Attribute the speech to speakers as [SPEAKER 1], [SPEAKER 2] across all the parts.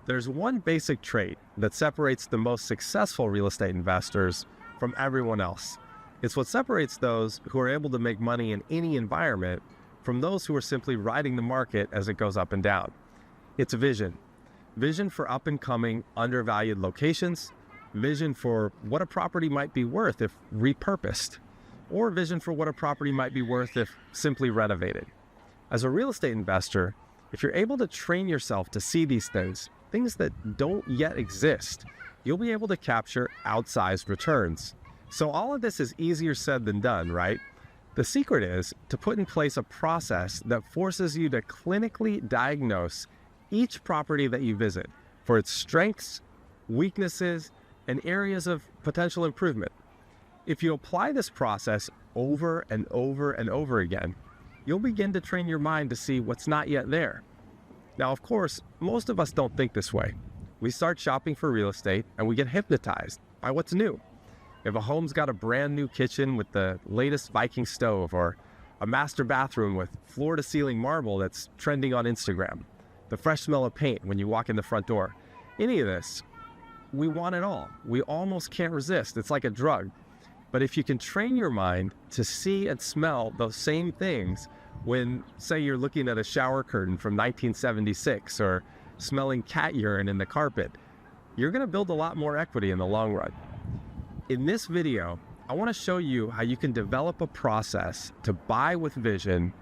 [SPEAKER 1] There's one basic trait that separates the most successful real estate investors from everyone else. It's what separates those who are able to make money in any environment from those who are simply riding the market as it goes up and down. It's vision. Vision for up-and-coming, undervalued locations, vision for what a property might be worth if repurposed, or vision for what a property might be worth if simply renovated. As a real estate investor, if you're able to train yourself to see these things that don't yet exist, you'll be able to capture outsized returns. So all of this is easier said than done, right? The secret is to put in place a process that forces you to clinically diagnose each property that you visit for its strengths, weaknesses, and areas of potential improvement. If you apply this process over and over and over again, you'll begin to train your mind to see what's not yet there. Now, of course, most of us don't think this way. We start shopping for real estate and we get hypnotized by what's new. If a home's got a brand new kitchen with the latest Viking stove, or a master bathroom with floor-to-ceiling marble that's trending on Instagram, the fresh smell of paint when you walk in the front door, any of this, we want it all. We almost can't resist. It's like a drug. But if you can train your mind to see and smell those same things when, say, you're looking at a shower curtain from 1976 or smelling cat urine in the carpet, you're going to build a lot more equity in the long run. In this video, I want to show you how you can develop a process to buy with vision,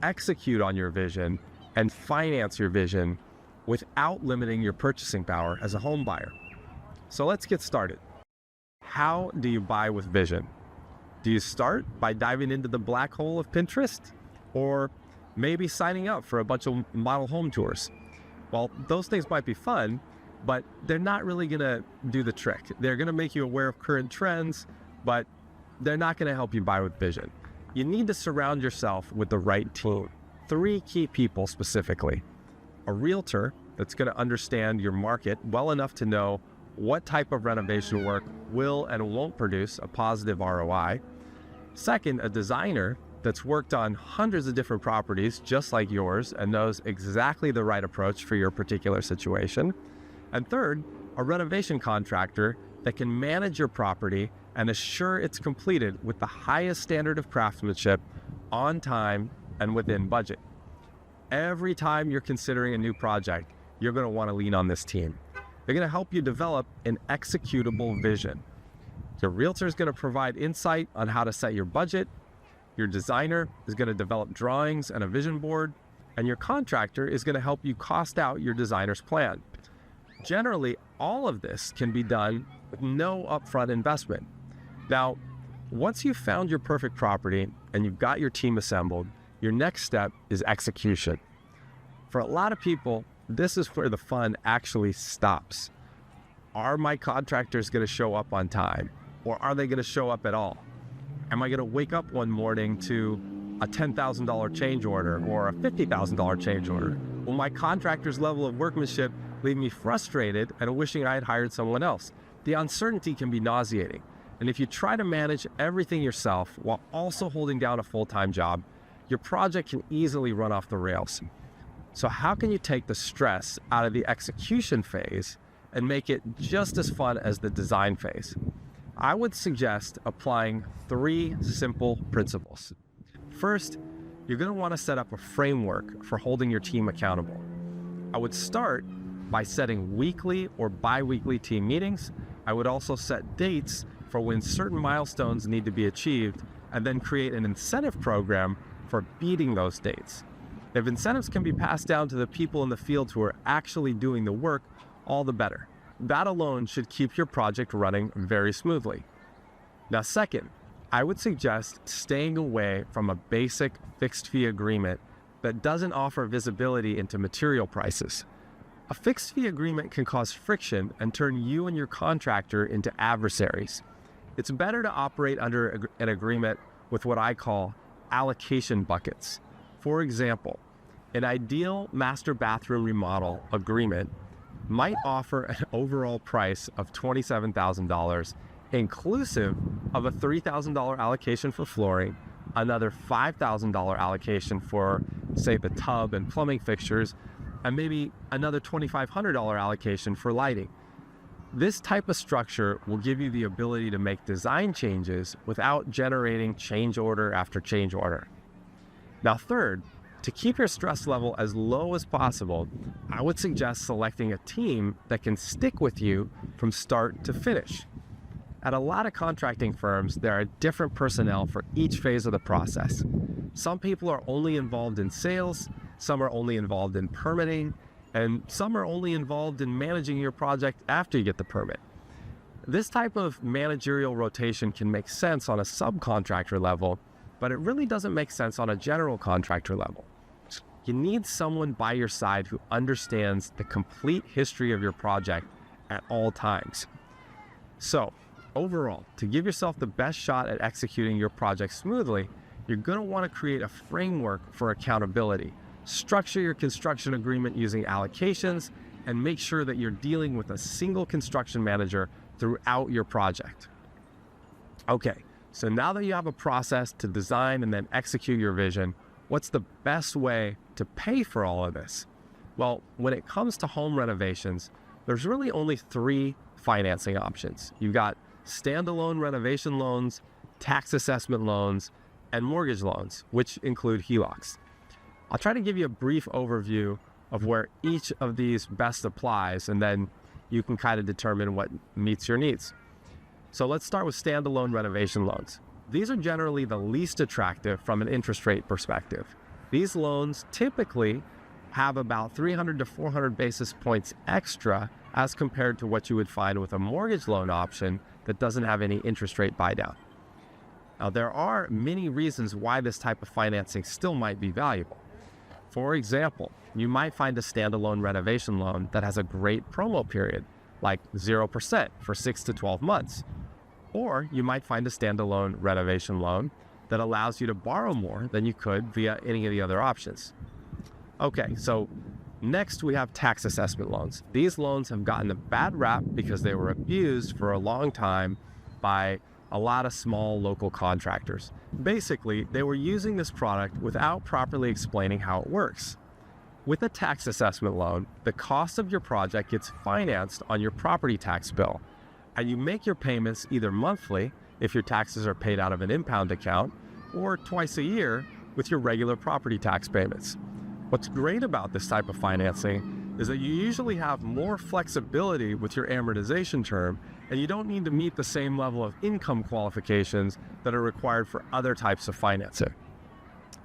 [SPEAKER 1] execute on your vision, and finance your vision without limiting your purchasing power as a home buyer. So let's get started. How do you buy with vision? Do you start by diving into the black hole of Pinterest? Or maybe signing up for a bunch of model home tours? Well, those things might be fun, but they're not really gonna do the trick. They're gonna make you aware of current trends, but they're not gonna help you buy with vision. You need to surround yourself with the right team. 3 key people specifically. A realtor that's gonna understand your market well enough to know what type of renovation work will and won't produce a positive ROI. Second, a designer that's worked on hundreds of different properties just like yours and knows exactly the right approach for your particular situation. And third, a renovation contractor that can manage your property and assure it's completed with the highest standard of craftsmanship, on time, and within budget. Every time you're considering a new project, you're going to want to lean on this team. They're going to help you develop an executable vision. Your realtor is going to provide insight on how to set your budget. Your designer is going to develop drawings and a vision board, and your contractor is going to help you cost out your designer's plan. Generally, all of this can be done with no upfront investment. Now, once you've found your perfect property and you've got your team assembled, your next step is execution. For a lot of people, this is where the fun actually stops. Are my contractors going to show up on time? Or are they going to show up at all? Am I going to wake up one morning to a $10,000 change order or a $50,000 change order? Will my contractor's level of workmanship leave me frustrated and wishing I had hired someone else? The uncertainty can be nauseating. And if you try to manage everything yourself while also holding down a full-time job, your project can easily run off the rails. So how can you take the stress out of the execution phase and make it just as fun as the design phase? I would suggest applying 3 simple principles. First, you're going to want to set up a framework for holding your team accountable. I would start by setting weekly or bi-weekly team meetings. I would also set dates for when certain milestones need to be achieved, and then create an incentive program for beating those dates. If incentives can be passed down to the people in the field who are actually doing the work, all the better. That alone should keep your project running very smoothly. Now, second, I would suggest staying away from a basic fixed fee agreement that doesn't offer visibility into material prices. A fixed fee agreement can cause friction and turn you and your contractor into adversaries. It's better to operate under an agreement with what I call allocation buckets. For example, an ideal master bathroom remodel agreement might offer an overall price of $27,000, inclusive of a $3,000 allocation for flooring, another $5,000 allocation for, say, the tub and plumbing fixtures, and maybe another $2,500 allocation for lighting. This type of structure will give you the ability to make design changes without generating change order after change order. Now, third, to keep your stress level as low as possible, I would suggest selecting a team that can stick with you from start to finish. At a lot of contracting firms, there are different personnel for each phase of the process. Some people are only involved in sales, some are only involved in permitting, and some are only involved in managing your project after you get the permit. This type of managerial rotation can make sense on a subcontractor level, but it really doesn't make sense on a general contractor level. You need someone by your side who understands the complete history of your project at all times. So, overall, to give yourself the best shot at executing your project smoothly, you're going to want to create a framework for accountability. Structure your construction agreement using allocations, and make sure that you're dealing with a single construction manager throughout your project. Okay, so now that you have a process to design and then execute your vision, what's the best way to pay for all of this? Well, when it comes to home renovations, there's really only 3 financing options. You've got standalone renovation loans, tax assessment loans, and mortgage loans, which include HELOCs. I'll try to give you a brief overview of where each of these best applies, and then you can kind of determine what meets your needs. So let's start with standalone renovation loans. These are generally the least attractive from an interest rate perspective. These loans typically have about 300 to 400 basis points extra as compared to what you would find with a mortgage loan option that doesn't have any interest rate buy down. Now, there are many reasons why this type of financing still might be valuable. For example, you might find a standalone renovation loan that has a great promo period, like 0% for 6 to 12 months. Or you might find a standalone renovation loan that allows you to borrow more than you could via any of the other options. Okay, so next we have tax assessment loans. These loans have gotten a bad rap because they were abused for a long time by a lot of small local contractors. Basically, they were using this product without properly explaining how it works. With a tax assessment loan, the cost of your project gets financed on your property tax bill, and you make your payments either monthly, if your taxes are paid out of an impound account, or twice a year with your regular property tax payments. What's great about this type of financing is that you usually have more flexibility with your amortization term, and you don't need to meet the same level of income qualifications that are required for other types of financing.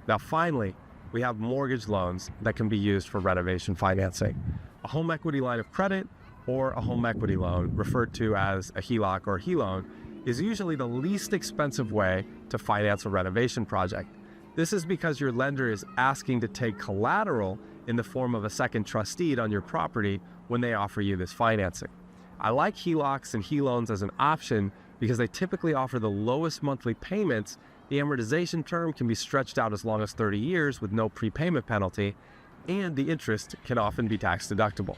[SPEAKER 1] Now, finally, we have mortgage loans that can be used for renovation financing. A home equity line of credit or a home equity loan, referred to as a HELOC or HELOAN, is usually the least expensive way to finance a renovation project. This is because your lender is asking to take collateral in the form of a second trust deed on your property when they offer you this financing. I like HELOCs and HELOANs as an option because they typically offer the lowest monthly payments. The amortization term can be stretched out as long as 30 years with no prepayment penalty, and the interest can often be tax deductible.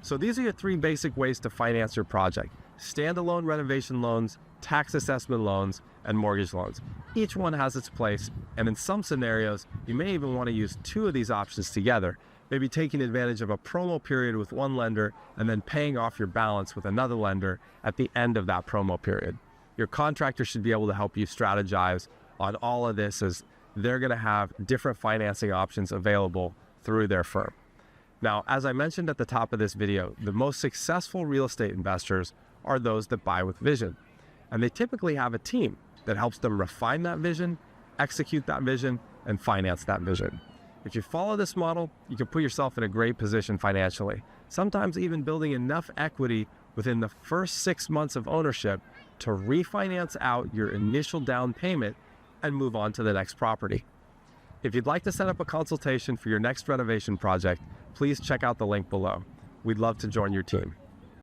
[SPEAKER 1] So these are your 3 basic ways to finance your project: standalone renovation loans, tax assessment loans, and mortgage loans. Each one has its place, and in some scenarios, you may even want to use 2 of these options together, maybe taking advantage of a promo period with one lender and then paying off your balance with another lender at the end of that promo period. Your contractor should be able to help you strategize on all of this, as they're going to have different financing options available through their firm. Now, as I mentioned at the top of this video, the most successful real estate investors are those that buy with vision. And they typically have a team that helps them refine that vision, execute that vision, and finance that vision. If you follow this model, you can put yourself in a great position financially, sometimes even building enough equity within the first 6 months of ownership to refinance out your initial down payment and move on to the next property. If you'd like to set up a consultation for your next renovation project, please check out the link below. We'd love to join your team.